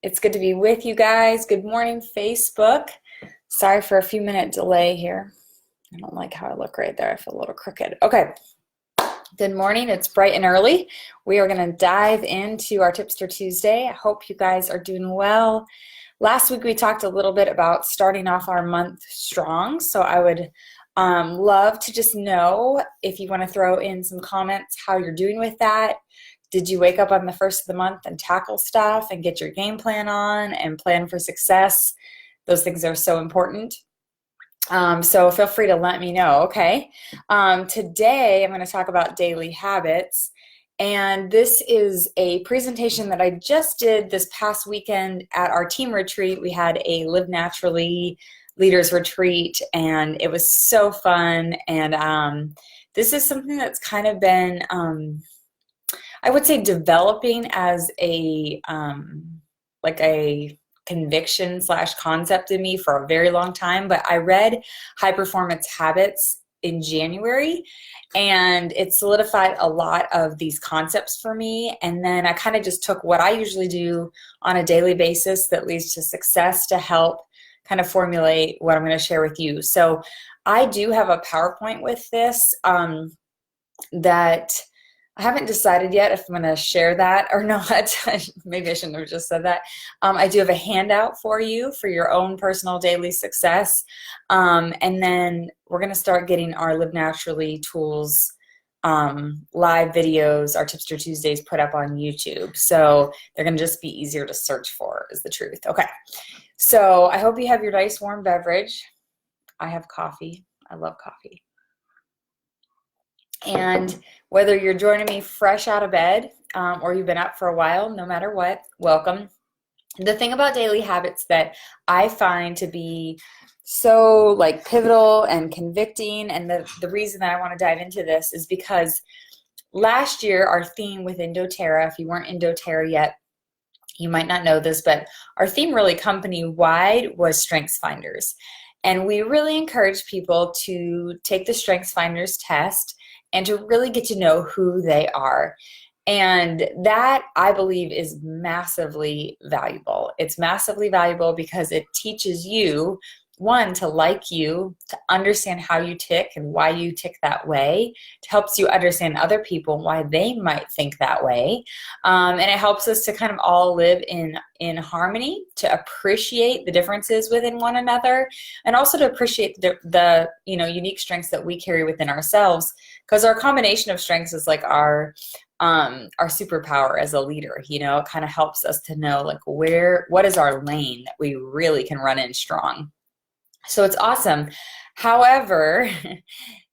It's good to be with you guys. Good morning, Facebook. Sorry for a few minute delay here. I don't like how I look right there. I feel a little crooked. Okay. Good morning. It's bright and early. We are going to dive into our Tipster Tuesday. I hope you guys are doing well. Last week we talked a little bit about starting off our month strong. So I would love to just know if you want to throw in some comments how you're doing with that. Did you wake up on the first of the month and tackle stuff and get your game plan on and plan for success? Those things are so important. So feel free to let me know, okay? Today I'm going to talk about daily habits. And this is a presentation that I just did this past weekend at our team retreat. We had a Live Naturally Leaders Retreat, and it was so fun. And this is something that's kind of been I would say developing as a like a conviction / concept in me for a very long time. But I read High Performance Habits in January, and it solidified a lot of these concepts for me. And then I kind of just took what I usually do on a daily basis that leads to success to help kind of formulate what I'm going to share with you. So I do have a PowerPoint with this that I haven't decided yet if I'm going to share that or not. Maybe I shouldn't have just said that. I do have a handout for you for your own personal daily success. And then we're going to start getting our Live Naturally tools live videos, our Tipster Tuesdays put up on YouTube. So they're going to just be easier to search for is the truth. Okay. So I hope you have your nice warm beverage. I have coffee. I love coffee. And whether you're joining me fresh out of bed or you've been up for a while, no matter what, welcome. The thing about daily habits that I find to be so like pivotal and convicting, and the reason that I want to dive into this is because last year our theme within doTERRA, if you weren't in doTERRA yet, you might not know this, but our theme really company-wide was Strengths Finders. And we really encourage people to take the Strengths Finders test and to really get to know who they are. And that, I believe, is massively valuable. It's massively valuable because it teaches you, one, to like you, to understand how you tick and why you tick that way. It helps you understand other people and why they might think that way. And it helps us to kind of all live in harmony, to appreciate the differences within one another, and also to appreciate the unique strengths that we carry within ourselves, because our combination of strengths is like our superpower as a leader. It kind of helps us to know like what is our lane that we really can run in strong. So it's awesome. However,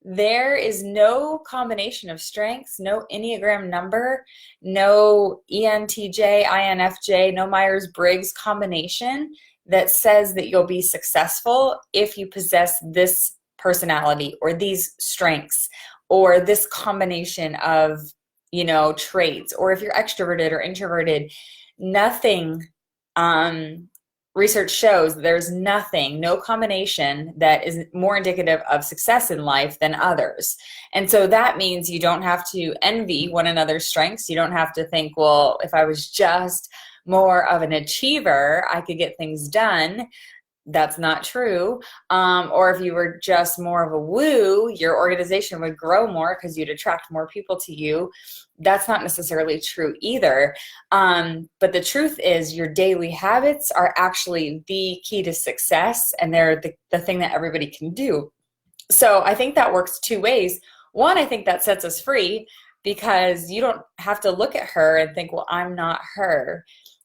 there is no combination of strengths, no Enneagram number, no ENTJ, INFJ, no Myers-Briggs combination that says that you'll be successful if you possess this personality or these strengths or this combination of, traits, or if you're extroverted or introverted. Nothing, research shows there's no combination that is more indicative of success in life than others. And so that means you don't have to envy one another's strengths. You don't have to think, well, if I was just more of an achiever, I could get things done. That's not true. Or if you were just more of a woo, your organization would grow more because you'd attract more people to you. That's not necessarily true either. But the truth is your daily habits are actually the key to success, and they're the thing that everybody can do. So I think that works two ways. One, I think that sets us free because you don't have to look at her and think, well, I'm not her.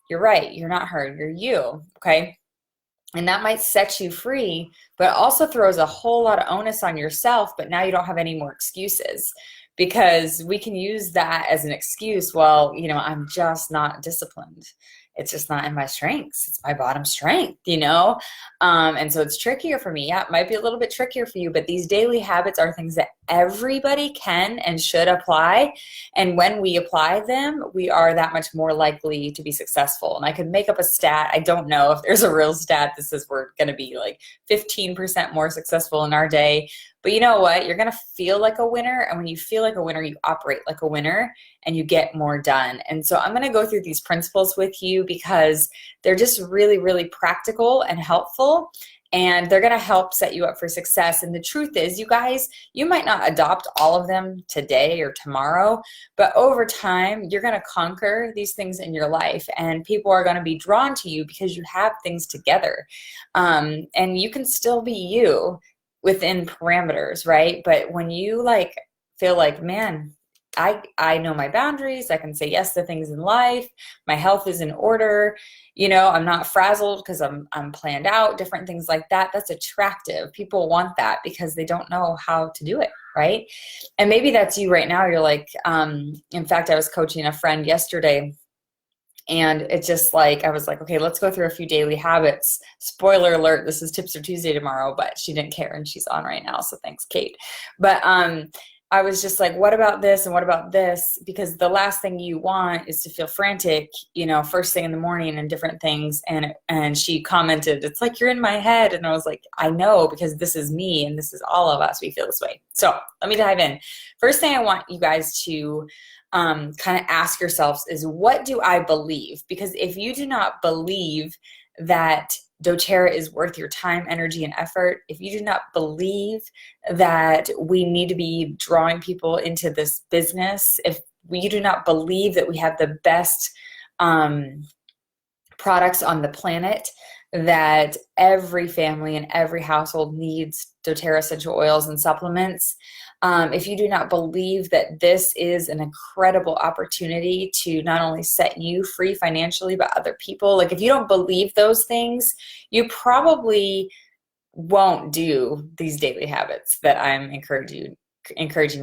You're right. You're not her. You're you. Okay. And that might set you free, but also throws a whole lot of onus on yourself. But now you don't have any more excuses, because we can use that as an excuse. Well, I'm just not disciplined. It's just not in my strengths. It's my bottom strength, and so it's trickier for me. Yeah, it might be a little bit trickier for you, but these daily habits are things that everybody can and should apply. And when we apply them, we are that much more likely to be successful. And I could make up a stat. I don't know if there's a real stat that says we're going to be like 15% more successful in our day. But you know what? You're going to feel like a winner. And when you feel like a winner, you operate like a winner and you get more done. And so I'm going to go through these principles with you because they're just really, really practical and helpful. And they're going to help set you up for success. And the truth is, you guys, you might not adopt all of them today or tomorrow, but over time, you're going to conquer these things in your life. And people are going to be drawn to you because you have things together. And you can still be you within parameters, right? But when you like feel like, man, I know my boundaries. I can say yes to things in life. My health is in order. You know, I'm not frazzled because I'm planned out, different things like that. That's attractive. People want that because they don't know how to do it, right? And maybe that's you right now. You're like, in fact, I was coaching a friend yesterday, and it's just like, I was like, okay, let's go through a few daily habits. Spoiler alert, this is Tipster Tuesday tomorrow, but she didn't care and she's on right now. So thanks, Kate. But I was just like, what about this and what about this? Because the last thing you want is to feel frantic, you know, first thing in the morning and different things. And she commented, it's like you're in my head. And I was like, I know, because this is me and this is all of us. We feel this way. So let me dive in. First thing I want you guys to kind of ask yourselves is, what do I believe? Because if you do not believe that doTERRA is worth your time, energy, and effort, if you do not believe that we need to be drawing people into this business, if you do not believe that we have the best products on the planet, that every family and every household needs doTERRA essential oils and supplements, if you do not believe that this is an incredible opportunity to not only set you free financially, but other people, like if you don't believe those things, you probably won't do these daily habits that I'm encouraging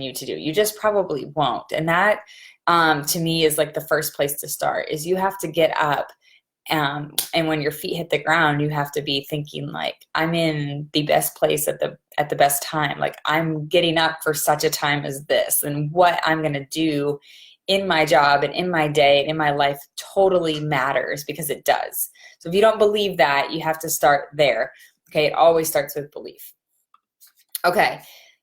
you to do. You just probably won't. And that, to me, is like the first place to start. Is you have to get up. And when your feet hit the ground, you have to be thinking like, I'm in the best place at the best time. Like, I'm getting up for such a time as this, and what I'm going to do in my job and in my day and in my life totally matters, because it does. So if you don't believe that, you have to start there. Okay. It always starts with belief. Okay.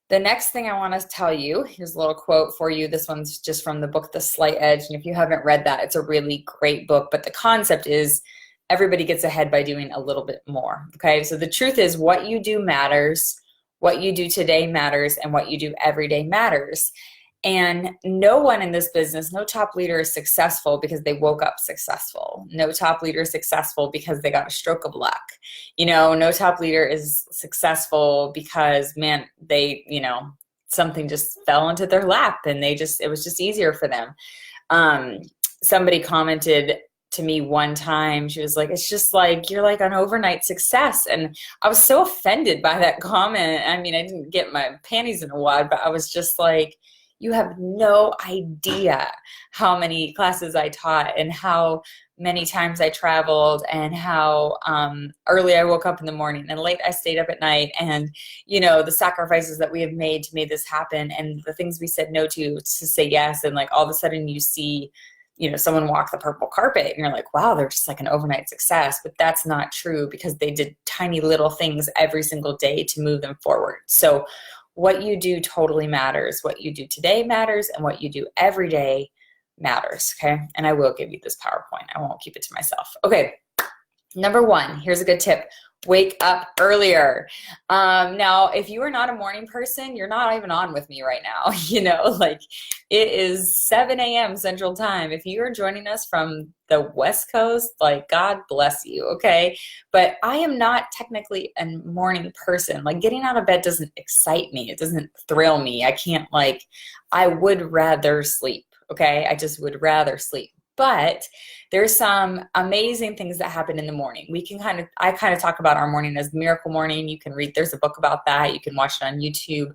The next thing I want to tell you, here's a little quote for you. This one's just from the book, The Slight Edge. And if you haven't read that, it's a really great book. But the concept is everybody gets ahead by doing a little bit more. Okay. So the truth is, what you do matters. What you do today matters. And what you do every day matters. And no one in this business, no top leader is successful because they woke up successful. No top leader is successful because they got a stroke of luck. You know, no top leader is successful because, man, they, you know, something just fell into their lap and it was just easier for them. Somebody commented to me one time, she was like, it's just like, you're like an overnight success. And I was so offended by that comment. I mean, I didn't get my panties in a wad, but I was just like, you have no idea how many classes I taught and how many times I traveled and how early I woke up in the morning and late I stayed up at night, and, you know, the sacrifices that we have made to make this happen, and the things we said no to say yes. And like all of a sudden you see, you know, someone walk the purple carpet and you're like, wow, they're just like an overnight success. But that's not true, because they did tiny little things every single day to move them forward. So what you do totally matters. What you do today matters, and what you do every day matters, okay? And I will give you this PowerPoint. I won't keep it to myself. Okay, number one, here's a good tip. Wake up earlier. Now, if you are not a morning person, you're not even on with me right now. You know, like it is 7 a.m. Central Time. If you are joining us from the West Coast, like God bless you, okay? But I am not technically a morning person. Like getting out of bed doesn't excite me. It doesn't thrill me. I can't I would rather sleep, okay? I just would rather sleep. But there's some amazing things that happen in the morning. I kind of talk about our morning as miracle morning. You can read, there's a book about that. You can watch it on YouTube.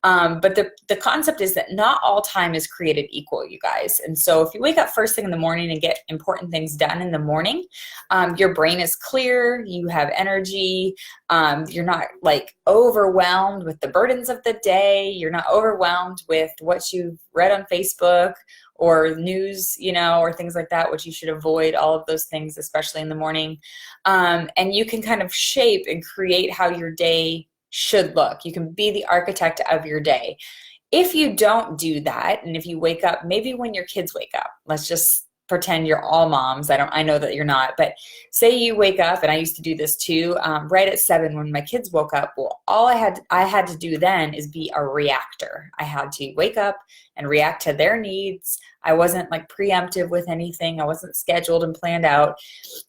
But the concept is that not all time is created equal, you guys. And so if you wake up first thing in the morning and get important things done in the morning, your brain is clear, you have energy, you're not like overwhelmed with the burdens of the day, you're not overwhelmed with what you've read on Facebook or news, or things like that, which you should avoid all of those things, especially in the morning. And you can kind of shape and create how your day should look. You can be the architect of your day. If you don't do that, and if you wake up, maybe when your kids wake up, let's just pretend you're all moms. I know that you're not, but say you wake up, and I used to do this too, right at 7 when my kids woke up. Well, all I had to do then is be a reactor. I had to wake up and react to their needs. I wasn't like preemptive with anything. I wasn't scheduled and planned out.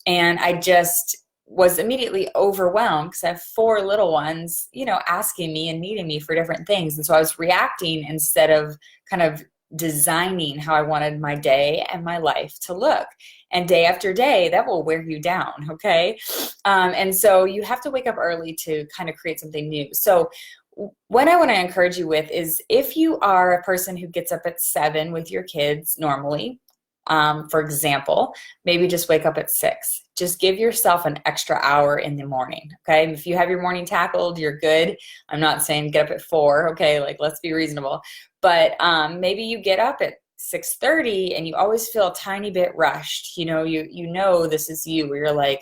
And I just was immediately overwhelmed because I have 4 little ones, asking me and needing me for different things. And so I was reacting instead of kind of designing how I wanted my day and my life to look. And day after day, that will wear you down, okay? And so you have to wake up early to kind of create something new. So what I want to encourage you with is, if you are a person who gets up at 7 with your kids normally, for example, maybe just wake up at 6. Just give yourself an extra hour in the morning, okay? If you have your morning tackled, you're good. I'm not saying get up at 4, okay? Like, let's be reasonable. But maybe you get up at 6:30 and you always feel a tiny bit rushed. You know this is you, where you're like,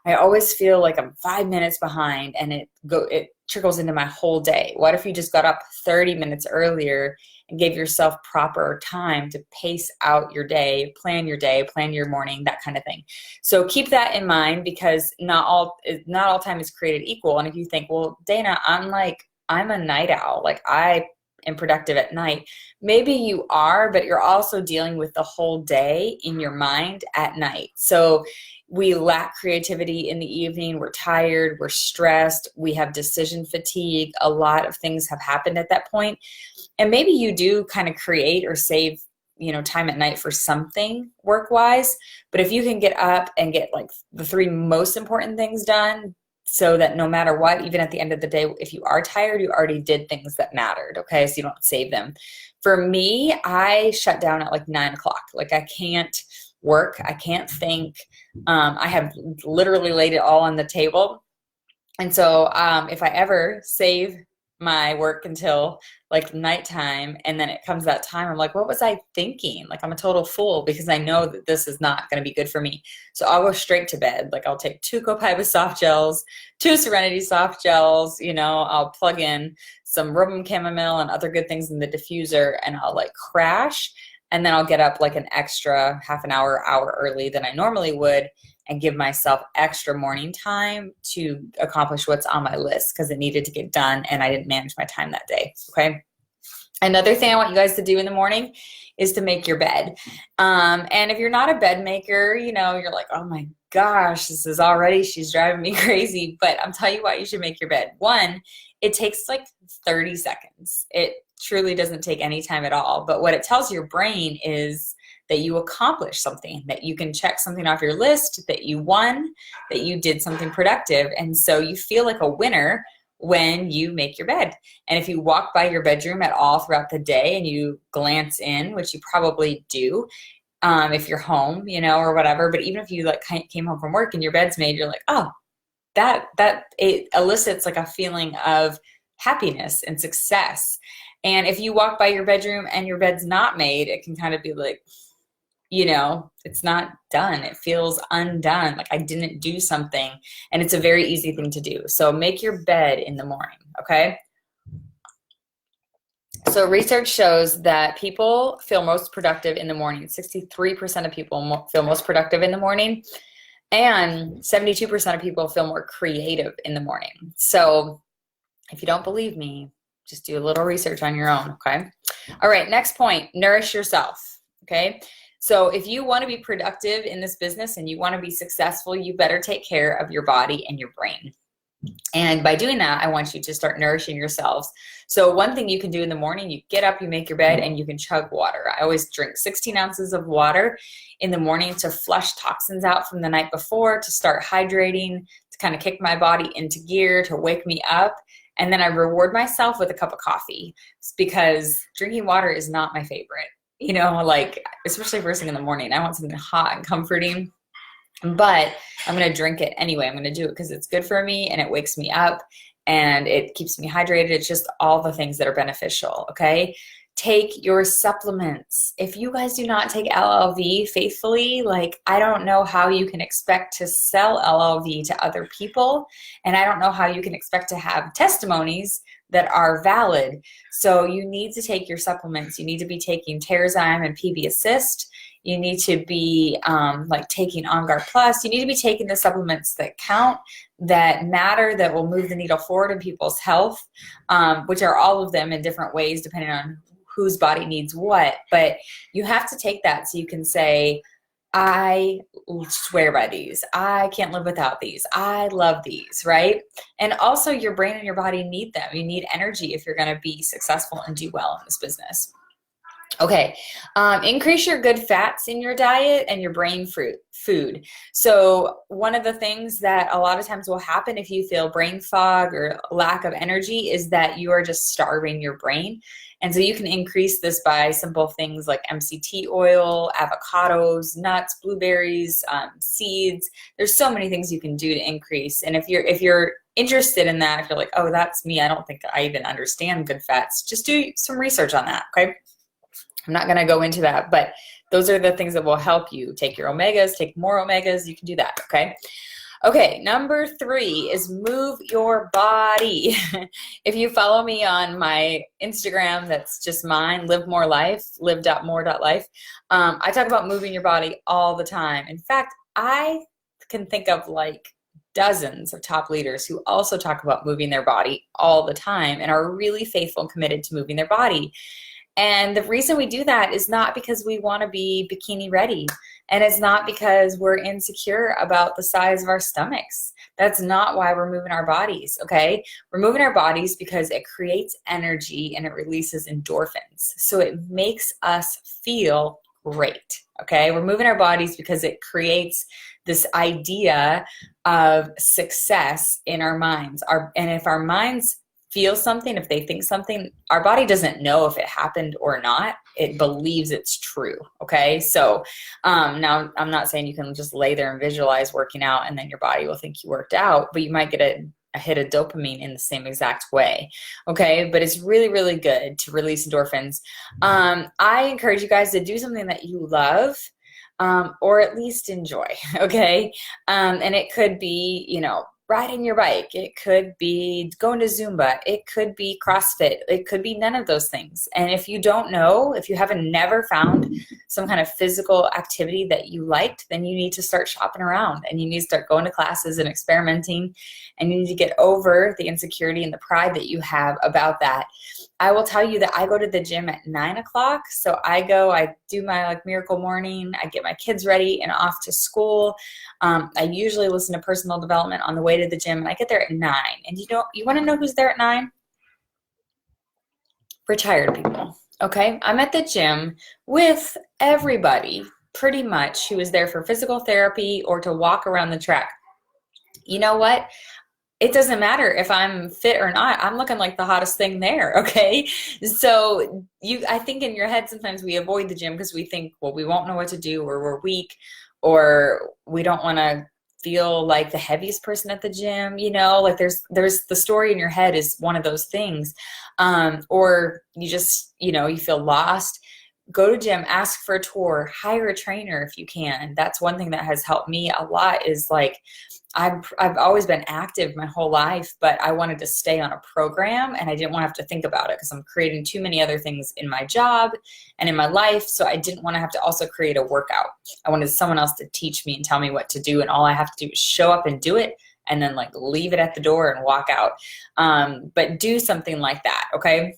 I always feel like I'm 5 minutes behind, and it trickles into my whole day. What if you just got up 30 minutes earlier and gave yourself proper time to pace out your day, plan your morning, that kind of thing. So keep that in mind, because not all time is created equal. And if you think, well, Dana, I'm a night owl, like I am productive at night. Maybe you are, but you're also dealing with the whole day in your mind at night. So we lack creativity in the evening. We're tired, we're stressed, we have decision fatigue. A lot of things have happened at that point. And maybe you do kind of create or save, time at night for something work-wise. But if you can get up and get like the 3 most important things done, so that no matter what, even at the end of the day, if you are tired, you already did things that mattered, okay? So you don't save them. For me, I shut down at like 9 o'clock. Like, I can't work, I can't think. I have literally laid it all on the table. And so if I ever save my work until like nighttime, and then it comes that time, I'm like, what was I thinking? Like, I'm a total fool, because I know that this is not going to be good for me. So I'll go straight to bed. Like, I'll take 2 Copaiba soft gels, 2 Serenity soft gels, I'll plug in some rubum chamomile and other good things in the diffuser, and I'll like crash. And then I'll get up like an extra half an hour early than I normally would, and give myself extra morning time to accomplish what's on my list, because it needed to get done and I didn't manage my time that day, okay? Another thing I want you guys to do in the morning is to make your bed. And if you're not a bed maker, you're like, oh my gosh, she's driving me crazy. But I'm telling you why you should make your bed. 1, it takes like 30 seconds. It truly doesn't take any time at all. But what it tells your brain is that you accomplished something, that you can check something off your list, that you won, that you did something productive. And so you feel like a winner when you make your bed. And if you walk by your bedroom at all throughout the day and you glance in, which you probably do, if you're home, or whatever, but even if you like came home from work and your bed's made, you're like, oh, that it elicits like a feeling of happiness and success. And if you walk by your bedroom and your bed's not made, it can kind of be like, it's not done. It feels undone. Like I didn't do something. And it's a very easy thing to do. So make your bed in the morning, okay? So research shows that people feel most productive in the morning. 63% of people feel most productive in the morning. And 72% of people feel more creative in the morning. So if you don't believe me, just do a little research on your own, okay? All right, next point, nourish yourself, okay? So if you want to be productive in this business and you want to be successful, you better take care of your body and your brain. And by doing that, I want you to start nourishing yourselves. So one thing you can do in the morning, you get up, you make your bed, and you can chug water. I always drink 16 ounces of water in the morning to flush toxins out from the night before, to start hydrating, to kind of kick my body into gear, to wake me up. And then I reward myself with a cup of coffee, because drinking water is not my favorite. You know, like, especially first thing in the morning, I want something hot and comforting. But I'm going to drink it anyway. I'm going to do it because it's good for me and it wakes me up and it keeps me hydrated. It's just all the things that are beneficial, okay? Take your supplements. If you guys do not take LLV faithfully, like, I don't know how you can expect to sell LLV to other people, and I don't know how you can expect to have testimonies that are valid. So you need to take your supplements. You need to be taking Terrazyme and PB Assist. You need to be like taking On Guard Plus. You need to be taking the supplements that count, that matter, that will move the needle forward in people's health, which are all of them in different ways depending on whose body needs what. But you have to take that so you can say, I swear by these. I can't live without these. I love these, right? And also your brain and your body need them. You need energy if you're going to be successful and do well in this business. Okay, increase your good fats in your diet and your brain food. So one of the things that a lot of times will happen if you feel brain fog or lack of energy is that you are just starving your brain. And so you can increase this by simple things like MCT oil, avocados, nuts, blueberries, seeds. There's so many things you can do to increase. And if you're interested in that, if you're like, oh, that's me, I don't think I even understand good fats, just do some research on that, okay? I'm not going to go into that, but those are the things that will help you. Take your omegas, take more omegas. You can do that, okay? Okay, number 3 is move your body. If you follow me on my Instagram, that's just mine, Live More Life, live.more.life, I talk about moving your body all the time. In fact, I can think of like dozens of top leaders who also talk about moving their body all the time and are really faithful and committed to moving their body. And the reason we do that is not because we want to be bikini ready. And it's not because we're insecure about the size of our stomachs. That's not why we're moving our bodies, okay? We're moving our bodies because it creates energy and it releases endorphins. So it makes us feel great, okay? We're moving our bodies because it creates this idea of success in our minds. And if our minds feel something, if they think something, our body doesn't know if it happened or not. It believes it's true, okay? So now I'm not saying you can just lay there and visualize working out and then your body will think you worked out, but you might get a hit of dopamine in the same exact way, okay? But it's really, really good to release endorphins. I encourage you guys to do something that you love, or at least enjoy, okay? And it could be, you know, riding your bike. It could be going to Zumba. It could be CrossFit. It could be none of those things. And if you don't know, if you haven't never found some kind of physical activity that you liked, then you need to start shopping around and you need to start going to classes and experimenting, and you need to get over the insecurity and the pride that you have about that. I will tell you that I go to the gym at 9 o'clock. So I do my like miracle morning. I get my kids ready and off to school. I usually listen to personal development on the way to the gym, and I get there at 9. And you want to know who's there at 9? Retired people. Okay. I'm at the gym with everybody pretty much who is there for physical therapy or to walk around the track. You know what? It doesn't matter if I'm fit or not. I'm looking like the hottest thing there, okay? So I think in your head sometimes we avoid the gym because we think, well, we won't know what to do, or we're weak, or we don't want to feel like the heaviest person at the gym, you know? Like there's the story in your head is one of those things. Or you just, you feel lost. Go to gym, ask for a tour, hire a trainer if you can. That's one thing that has helped me a lot is like, I've always been active my whole life, but I wanted to stay on a program and I didn't want to have to think about it because I'm creating too many other things in my job and in my life. So I didn't want to have to also create a workout. I wanted someone else to teach me and tell me what to do. And all I have to do is show up and do it and then like leave it at the door and walk out. But do something like that. Okay.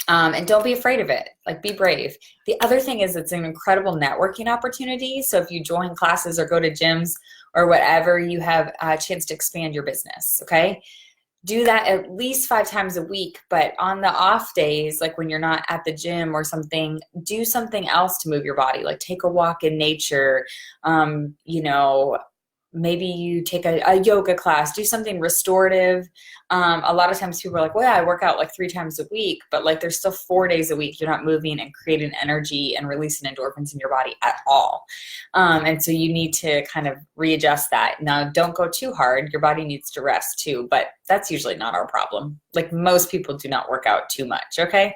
And don't be afraid of it. Like, be brave. The other thing is it's an incredible networking opportunity. So if you join classes or go to gyms or whatever you have a chance to expand your business, okay? Do that at least 5 times a week, but on the off days, like when you're not at the gym or something, do something else to move your body, like take a walk in nature, you know, maybe you take a yoga class, do something restorative. A lot of times people are like, well, yeah, I work out like 3 times a week, but like there's still 4 days a week you're not moving and creating energy and releasing endorphins in your body at all. And so you need to kind of readjust that. Now, don't go too hard. Your body needs to rest too, but that's usually not our problem. Like most people do not work out too much, okay?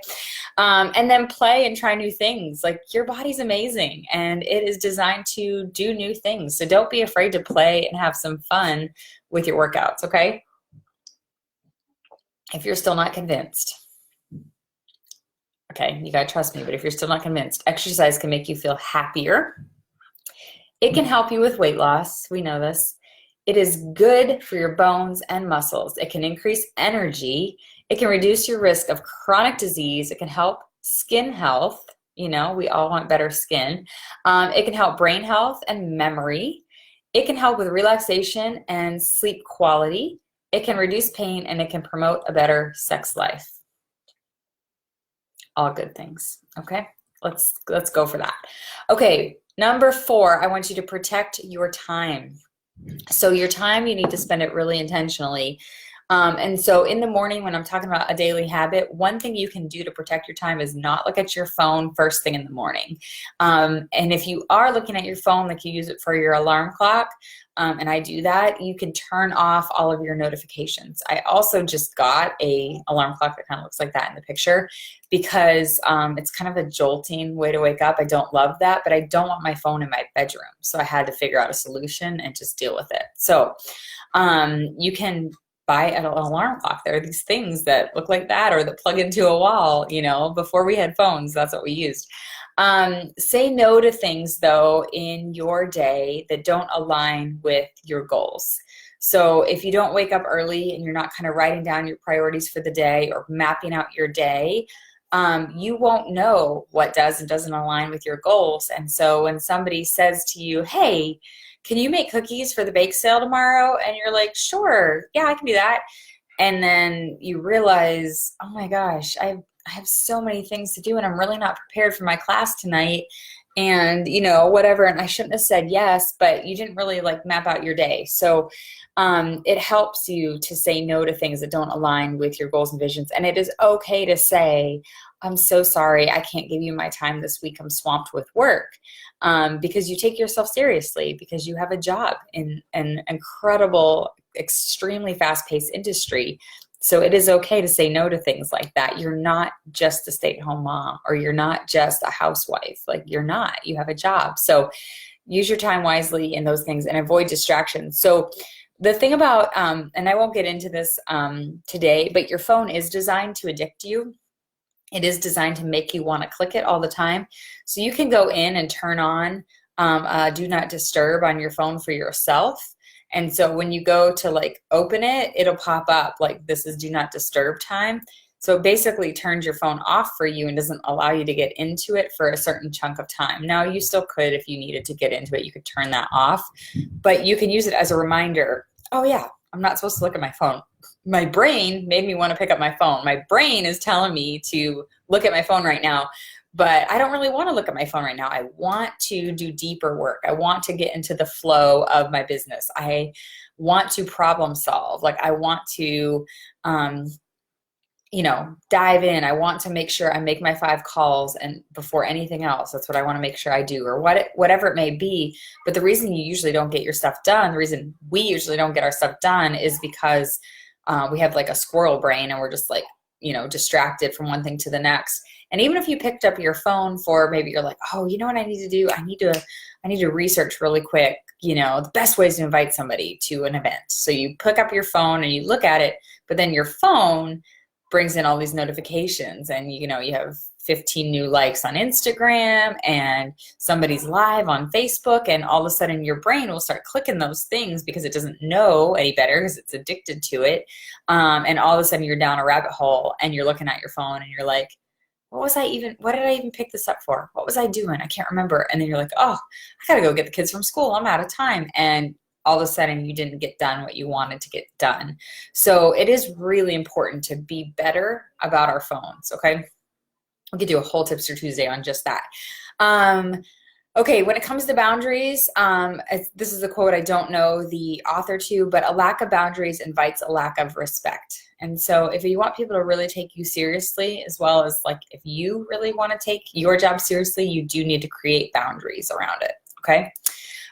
And then play and try new things. Like your body's amazing and it is designed to do new things. So don't be afraid to play and have some fun with your workouts, okay? If you're still not convinced, okay, you gotta trust me, but if you're still not convinced, exercise can make you feel happier. It can help you with weight loss. We know this. It is good for your bones and muscles. It can increase energy. It can reduce your risk of chronic disease. It can help skin health. You know, we all want better skin. It can help brain health and memory. It can help with relaxation and sleep quality. It can reduce pain and it can promote a better sex life. All good things. Okay, let's go for that. Okay, number 4, I want you to protect your time. So your time, you need to spend it really intentionally. And so in the morning, when I'm talking about a daily habit, one thing you can do to protect your time is not look at your phone first thing in the morning. And if you are looking at your phone, like you use it for your alarm clock, and I do that, you can turn off all of your notifications. I also just got a alarm clock that kind of looks like that in the picture because it's kind of a jolting way to wake up. I don't love that, but I don't want my phone in my bedroom. So I had to figure out a solution and just deal with it. So you can buy an alarm clock. There are these things that look like that or that plug into a wall. You know, before we had phones, that's what we used. Say no to things, though, in your day that don't align with your goals. So if you don't wake up early and you're not kind of writing down your priorities for the day or mapping out your day, you won't know what does and doesn't align with your goals. And so when somebody says to you, hey, can you make cookies for the bake sale tomorrow? And you're like, sure, yeah, I can do that. And then you realize, oh my gosh, I have so many things to do and I'm really not prepared for my class tonight and, you know, whatever. And I shouldn't have said yes, but you didn't really like map out your day. So it helps you to say no to things that don't align with your goals and visions. And it is okay to say, I'm so sorry, I can't give you my time this week. I'm swamped with work. Because you take yourself seriously, because you have a job in an incredible, extremely fast-paced industry. So it is okay to say no to things like that. You're not just a stay-at-home mom, or you're not just a housewife. Like you're not. You have a job. So use your time wisely in those things and avoid distractions. So the thing about, and I won't get into this today, but your phone is designed to addict you. It is designed to make you want to click it all the time. So you can go in and turn on do not disturb on your phone for yourself. And so when you go to like open it, it'll pop up like this is do not disturb time. So it basically turns your phone off for you and doesn't allow you to get into it for a certain chunk of time. Now you still could, if you needed to get into it, you could turn that off, but you can use it as a reminder. Oh yeah, I'm not supposed to look at my phone. My brain made me want to pick up my phone. My brain is telling me to look at my phone right now, but I don't really want to look at my phone right now. I want to do deeper work. I want to get into the flow of my business. I want to problem solve. Like I want to, you know, dive in. I want to make sure I make my 5 calls and before anything else. That's what I want to make sure I do, or whatever it may be. But the reason you usually don't get your stuff done, the reason we usually don't get our stuff done is because we have like a squirrel brain and we're just like, you know, distracted from one thing to the next. And even if you picked up your phone for maybe you're like, oh, you know what I need to do? I need to research really quick, you know, the best ways to invite somebody to an event. So you pick up your phone and you look at it, but then your phone brings in all these notifications and, you know, you have 15 new likes on Instagram and somebody's live on Facebook, and all of a sudden your brain will start clicking those things because it doesn't know any better because it's addicted to it. And all of a sudden you're down a rabbit hole and you're looking at your phone and you're like, what did I even pick this up for? What was I doing? I can't remember. And then you're like, oh, I gotta go get the kids from school. I'm out of time. And all of a sudden you didn't get done what you wanted to get done. So it is really important to be better about our phones, okay? We could do a whole Tipster Tuesday on just that. Okay, when it comes to boundaries, this is a quote I don't know the author to, but a lack of boundaries invites a lack of respect. And so if you want people to really take you seriously, as well as like if you really want to take your job seriously, you do need to create boundaries around it, okay?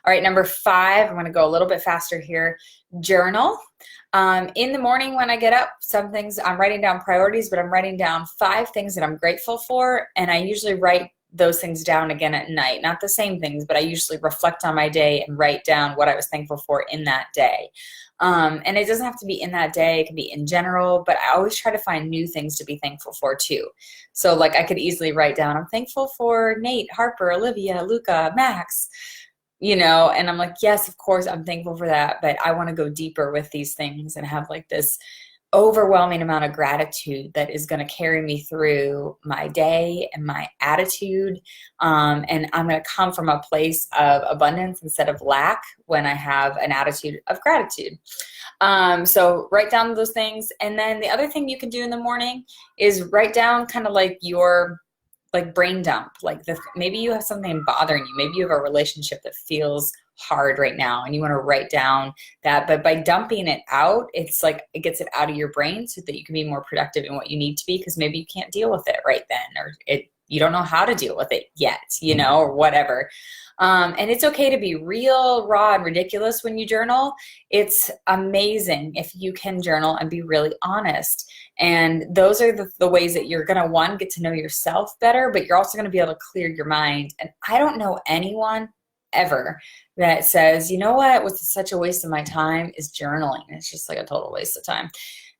All right, number 5, I'm going to go a little bit faster here. Journal. In the morning when I get up, some things I'm writing down priorities, but I'm writing down 5 things that I'm grateful for, and I usually write those things down again at night. Not the same things, but I usually reflect on my day and write down what I was thankful for in that day. And it doesn't have to be in that day, it can be in general, but I always try to find new things to be thankful for too. So like I could easily write down, I'm thankful for Nate, Harper, Olivia, Luca, Max, you know, and I'm like, yes, of course I'm thankful for that, but I want to go deeper with these things and have like this overwhelming amount of gratitude that is going to carry me through my day and my attitude. And I'm going to come from a place of abundance instead of lack when I have an attitude of gratitude. So write down those things. And then the other thing you can do in the morning is write down kind of like your brain dump, like maybe you have something bothering you. Maybe you have a relationship that feels hard right now and you want to write down that, but by dumping it out, it's like it gets it out of your brain so that you can be more productive in what you need to be, because maybe you can't deal with it right then, or you don't know how to deal with it yet, you know, or whatever. And it's okay to be real, raw, and ridiculous when you journal. It's amazing if you can journal and be really honest. And those are the ways that you're going to, one, get to know yourself better, but you're also going to be able to clear your mind. And I don't know anyone ever that says, you know what was such a waste of my time is journaling. It's just like a total waste of time.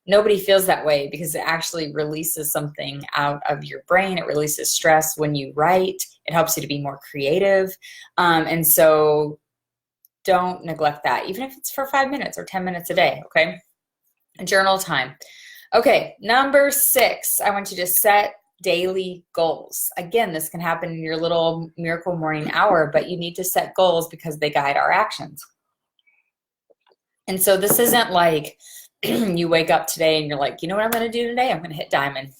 Nobody feels that way because it actually releases something out of your brain. It releases stress when you write. It helps you to be more creative. And so don't neglect that, even if it's for 5 minutes or 10 minutes a day, okay? Journal time. Okay, number 6, I want you to set daily goals. Again, this can happen in your little miracle morning hour, but you need to set goals because they guide our actions. And so this isn't like you wake up today and you're like, you know what I'm going to do today? I'm going to hit diamond.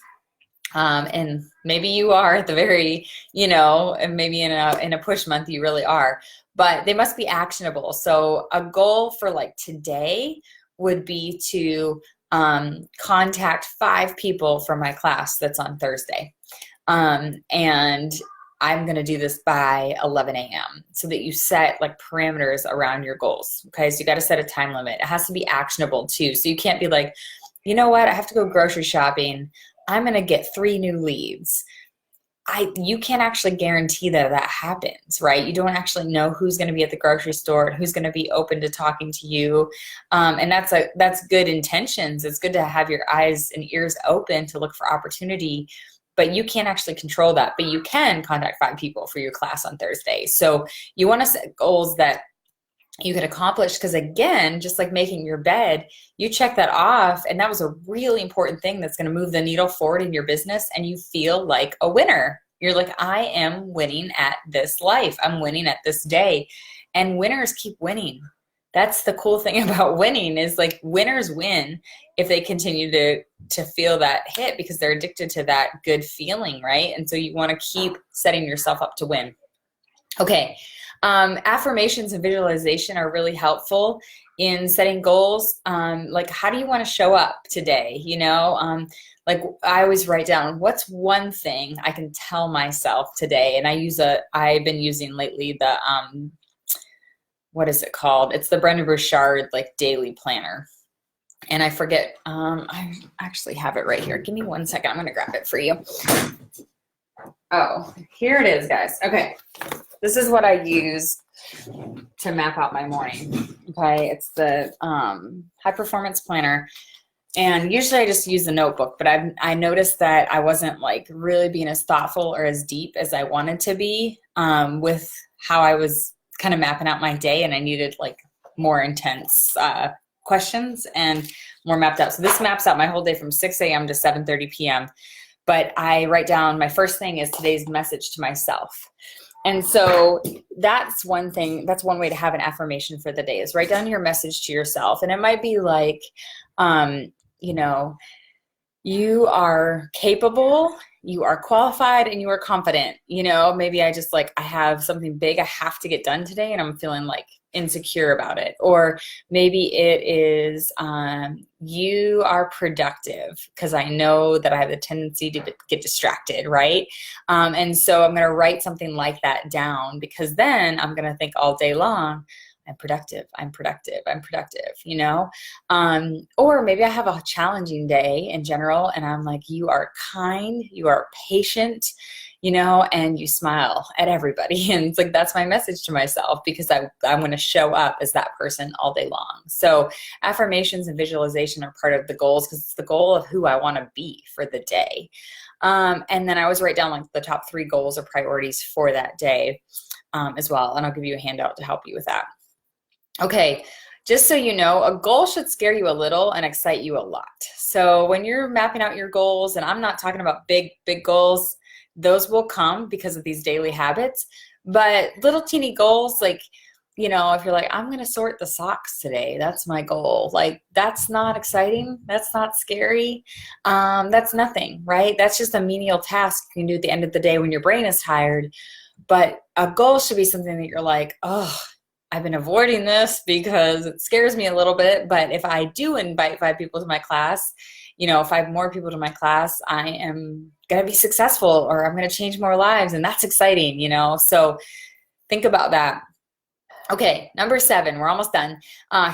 And maybe you are at the very, you know, and maybe in a push month you really are, but they must be actionable. So a goal for like today would be to contact 5 people from my class that's on Thursday. And I'm going to do this by 11 a.m. so that you set like parameters around your goals. Okay. So you got to set a time limit. It has to be actionable too. So you can't be like, you know what? I have to go grocery shopping. I'm going to get 3 new leads. You can't actually guarantee that happens, right? You don't actually know who's going to be at the grocery store and who's going to be open to talking to you. And that's good intentions. It's good to have your eyes and ears open to look for opportunity, but you can't actually control that. But you can contact 5 people for your class on Thursday. So you want to set goals that you can accomplish, because again, just like making your bed, you check that off, and that was a really important thing that's going to move the needle forward in your business, and you feel like a winner. You're like, I am winning at this life. I'm winning at this day. And winners keep winning. That's the cool thing about winning, is like winners win if they continue to feel that hit, because they're addicted to that good feeling, right? And so you want to keep setting yourself up to win. Okay. Affirmations and visualization are really helpful in setting goals. Like, how do you want to show up today? You know, like I always write down, what's one thing I can tell myself today? And I've been using lately the, what is it called? It's the Brendon Burchard, like, daily planner. And I forget, I actually have it right here. Give me 1 second. I'm going to grab it for you. Oh, here it is, guys. Okay. This is what I use to map out my morning. Okay. It's the high performance planner. And usually I just use a notebook, but I noticed that I wasn't like really being as thoughtful or as deep as I wanted to be with how I was kind of mapping out my day. And I needed like more intense questions and more mapped out. So this maps out my whole day from 6 a.m. to 7:30 p.m. But I write down, my first thing is today's message to myself. And so that's one thing, that's one way to have an affirmation for the day, is write down your message to yourself. And it might be like, you know, you are capable, you are qualified, and you are confident. You know, maybe I have something big I have to get done today and I'm feeling like insecure about it. Or maybe it is, you are productive, because I know that I have the tendency to get distracted, right? And so I'm going to write something like that down, because then I'm going to think all day long, I'm productive, I'm productive, I'm productive, you know? Or maybe I have a challenging day in general and I'm like, you are kind, you are patient, you know, and you smile at everybody. And it's like, that's my message to myself, because I'm going to show up as that person all day long. So affirmations and visualization are part of the goals, because it's the goal of who I want to be for the day. And then I always write down like the top 3 goals or priorities for that day as well. And I'll give you a handout to help you with that. Okay, just so you know, a goal should scare you a little and excite you a lot. So when you're mapping out your goals, and I'm not talking about big goals, those will come because of these daily habits, but little teeny goals, like, you know, if you're like, I'm going to sort the socks today, that's my goal. Like, that's not exciting. That's not scary. That's nothing, right? That's just a menial task you can do at the end of the day when your brain is tired. But a goal should be something that you're like, oh, I've been avoiding this because it scares me a little bit. But if I do invite 5 people to my class, you know, 5 more people to my class, I am going to be successful, or I'm going to change more lives. And that's exciting, you know? So think about that. Okay, number 7, we're almost done.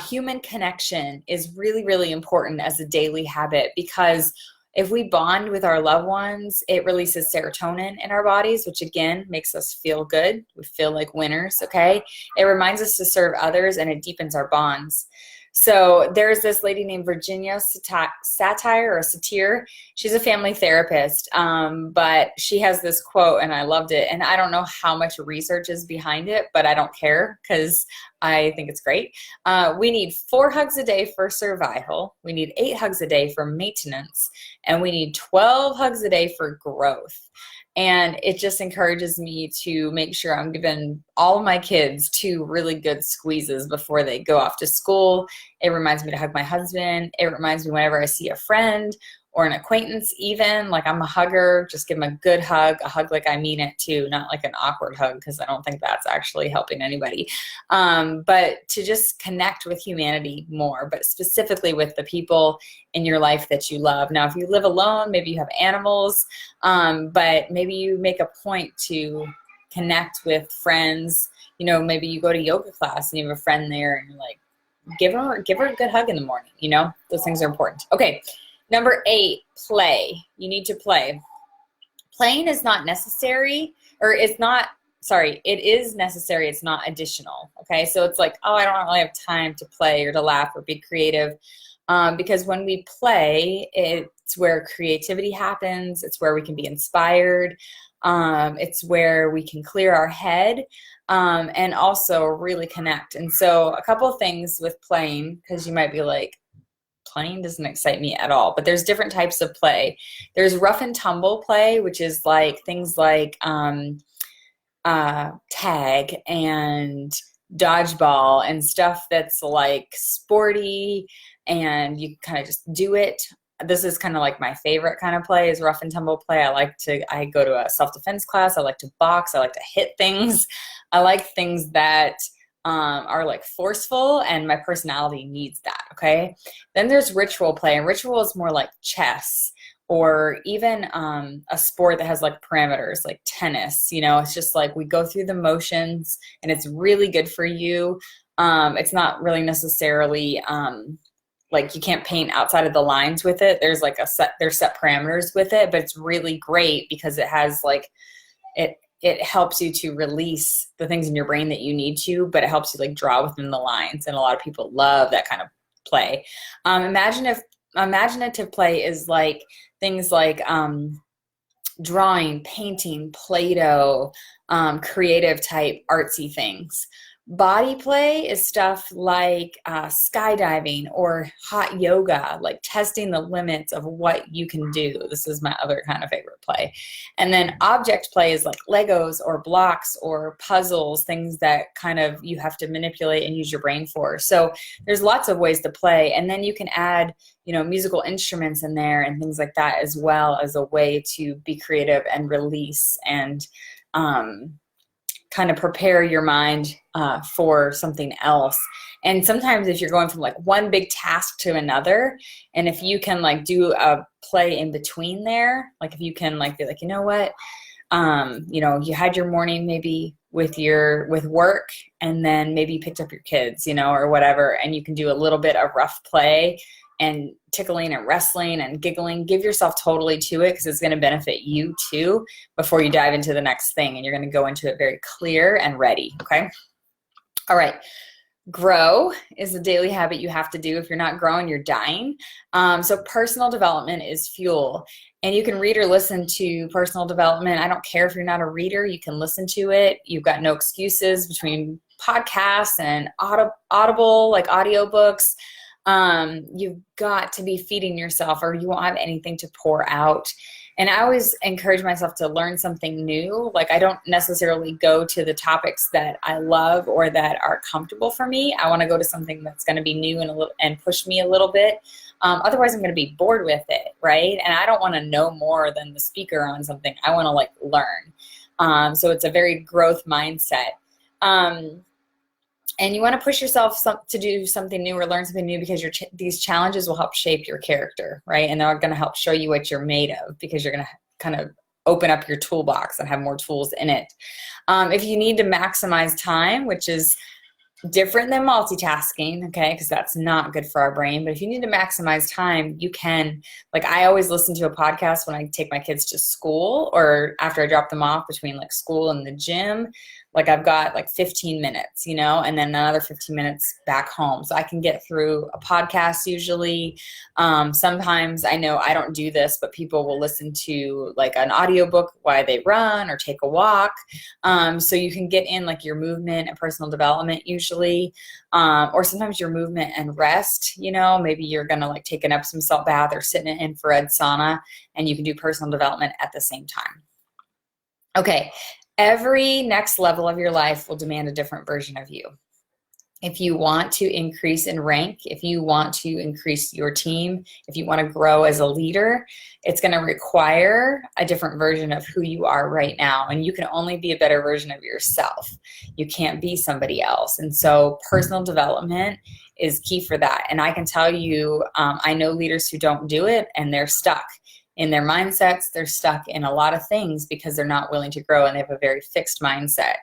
Human connection is really, really important as a daily habit, because if we bond with our loved ones, it releases serotonin in our bodies, which again makes us feel good. We feel like winners, okay? It reminds us to serve others, and it deepens our bonds. So there's this lady named Virginia Satir. She's a family therapist, but she has this quote, and I loved it. And I don't know how much research is behind it, but I don't care, because I think it's great. We need 4 hugs a day for survival. We need 8 hugs a day for maintenance. And we need 12 hugs a day for growth. And it just encourages me to make sure I'm giving all of my kids 2 really good squeezes before they go off to school. It reminds me to hug my husband. It reminds me whenever I see a friend or an acquaintance, even, like, I'm a hugger, just give them a good hug, a hug like I mean it too, not like an awkward hug, because I don't think that's actually helping anybody. But to just connect with humanity more, but specifically with the people in your life that you love. Now, if you live alone, maybe you have animals, but maybe you make a point to connect with friends. You know, maybe you go to yoga class and you have a friend there, and you're like, give her a good hug in the morning. You know, those things are important. Okay. Number 8, play. You need to play. Playing is not necessary, or it's not, sorry, it is necessary. It's not additional. Okay. So it's like, oh, I don't really have time to play or to laugh or be creative. Because when we play, it's where creativity happens. It's where we can be inspired. It's where we can clear our head, and also really connect. And so a couple of things with playing, because you might be like, playing doesn't excite me at all, but there's different types of play. There's rough and tumble play, which is like things like tag and dodgeball and stuff that's like sporty, and you kind of just do it. This is kind of like my favorite kind of play, is rough and tumble play. I go to a self-defense class. I like to box. I like to hit things. I like things that are like forceful, and my personality needs that. Okay. Then there's ritual play, and ritual is more like chess, or even a sport that has like parameters, like tennis. You know, it's just like we go through the motions, and it's really good for you. It's not really necessarily like you can't paint outside of the lines with it. There's like there's set parameters with it, but it's really great because it has like it helps you to release the things in your brain that you need to, but it helps you like draw within the lines. And a lot of people love that kind of play. Imaginative play is like things like drawing, painting, Play-Doh, creative type artsy things. Body play is stuff like skydiving or hot yoga, like testing the limits of what you can do. This is my other kind of favorite play. And then object play is like Legos or blocks or puzzles, things that kind of you have to manipulate and use your brain for. So there's lots of ways to play. And then you can add, musical instruments in there and things like that, as well as a way to be creative and release and kind of prepare your mind for something else. And sometimes if you're going from like one big task to another, and if you can like do a play in between there, like if you can like be like, you know what, you had your morning maybe with work, and then maybe you picked up your kids, or whatever, and you can do a little bit of rough play and tickling and wrestling and giggling. Give yourself totally to it, because it's going to benefit you too before you dive into the next thing, and you're going to go into it very clear and ready. Okay. All right. Grow is a daily habit you have to do. If you're not growing, you're dying. So personal development is fuel, and you can read or listen to personal development. I don't care if you're not a reader, you can listen to it. You've got no excuses between podcasts and audible, like audiobooks. You've got to be feeding yourself, or you won't have anything to pour out. And I always encourage myself to learn something new. Like, I don't necessarily go to the topics that I love or that are comfortable for me. I want to go to something that's going to be new and push me a little bit. Otherwise, I'm going to be bored with it, right? And I don't want to know more than the speaker on something. I want to learn. So it's a very growth mindset. And you want to push yourself to do something new or learn something new, because these challenges will help shape your character, right? And they're going to help show you what you're made of, because you're going to kind of open up your toolbox and have more tools in it. If you need to maximize time, which is different than multitasking, okay, because that's not good for our brain. But if you need to maximize time, you can. Like, I always listen to a podcast when I take my kids to school, or after I drop them off between like school and the gym. Like, I've got like 15 minutes, and then another 15 minutes back home. So I can get through a podcast usually. Sometimes, I know I don't do this, but people will listen to like an audiobook while they run or take a walk. So you can get in like your movement and personal development usually. Or sometimes your movement and rest, maybe you're going to like take an Epsom salt bath or sit in an infrared sauna, and you can do personal development at the same time. Okay. Every next level of your life will demand a different version of you. If you want to increase in rank, if you want to increase your team, if you want to grow as a leader, it's going to require a different version of who you are right now. And you can only be a better version of yourself. You can't be somebody else. And so personal development is key for that. And I can tell you, I know leaders who don't do it, and they're stuck in their mindsets. They're stuck in a lot of things because they're not willing to grow, and they have a very fixed mindset.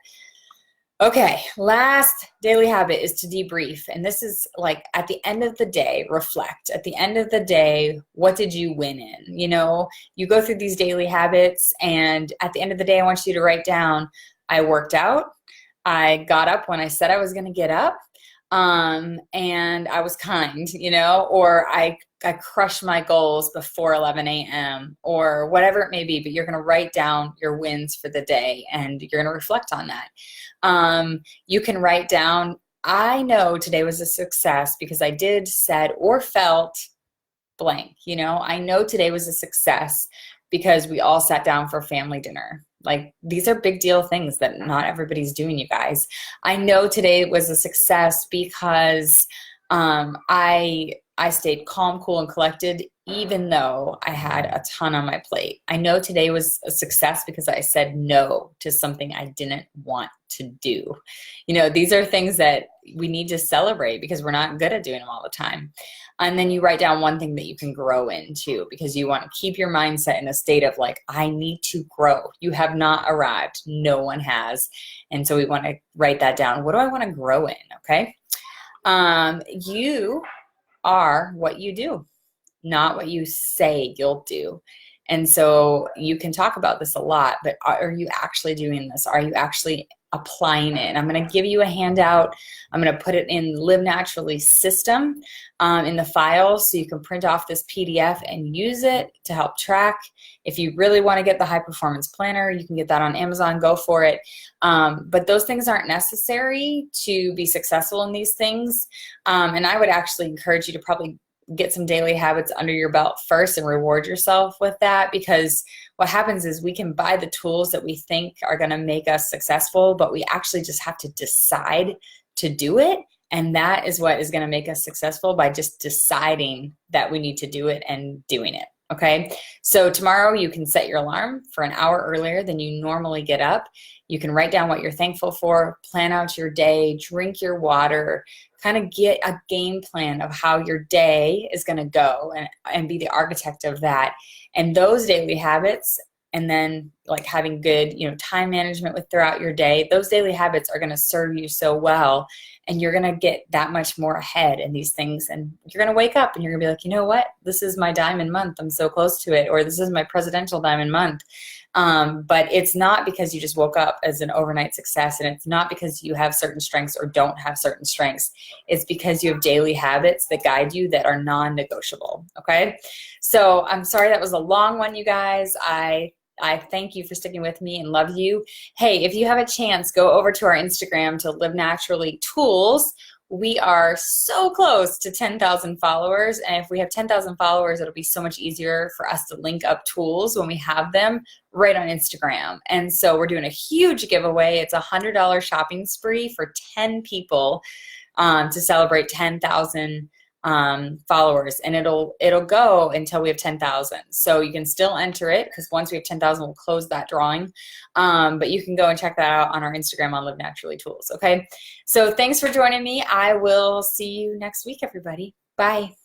Okay, last daily habit is to debrief. And this is like, at the end of the day, reflect. At the end of the day, what did you win in? You go through these daily habits, and at the end of the day, I want you to write down, I worked out, I got up when I said I was going to get up, and I was kind, or I crushed my goals before 11 a.m. or whatever it may be. But you're going to write down your wins for the day, and you're going to reflect on that. You can write down, I know today was a success because I did, said, or felt blank. I know today was a success because we all sat down for family dinner. Like, these are big deal things that not everybody's doing, you guys. I know today was a success because I stayed calm, cool, and collected, even though I had a ton on my plate. I know today was a success because I said no to something I didn't want to do. These are things that we need to celebrate because we're not good at doing them all the time. And then you write down one thing that you can grow into, because you want to keep your mindset in a state of like, I need to grow. You have not arrived. No one has. And so we want to write that down. What do I want to grow in? Okay. You are what you do, not what you say you'll do. And so you can talk about this a lot, but are you actually doing this? Are you actually applying it. And I'm going to give you a handout. I'm going to put it in Live Naturally system in the files so you can print off this PDF and use it to help track. If you really want to get the high performance planner, you can get that on Amazon, go for it. But those things aren't necessary to be successful in these things. And I would actually encourage you to probably get some daily habits under your belt first and reward yourself with that, because what happens is we can buy the tools that we think are going to make us successful, but we actually just have to decide to do it. And that is what is going to make us successful, by just deciding that we need to do it and doing it. Okay, so tomorrow you can set your alarm for an hour earlier than you normally get up. You can write down what you're thankful for, plan out your day, drink your water, kind of get a game plan of how your day is going to go, and be the architect of that. And those daily habits, and then like having good, time management with throughout your day, those daily habits are going to serve you so well. And you're going to get that much more ahead in these things. And you're going to wake up and you're going to be like, you know what? This is my diamond month. I'm so close to it. Or this is my presidential diamond month. But it's not because you just woke up as an overnight success. And it's not because you have certain strengths or don't have certain strengths. It's because you have daily habits that guide you that are non-negotiable. Okay. So I'm sorry that was a long one, you guys. I thank you for sticking with me and love you. Hey, if you have a chance, go over to our Instagram to Live Naturally Tools. We are so close to 10,000 followers. And if we have 10,000 followers, it'll be so much easier for us to link up tools when we have them right on Instagram. And so we're doing a huge giveaway. It's a $100 shopping spree for 10 people to celebrate 10,000 followers, and it'll go until we have 10,000. So you can still enter it, because once we have 10,000, we'll close that drawing. But you can go and check that out on our Instagram on Live Naturally Tools. Okay. So thanks for joining me. I will see you next week, everybody. Bye.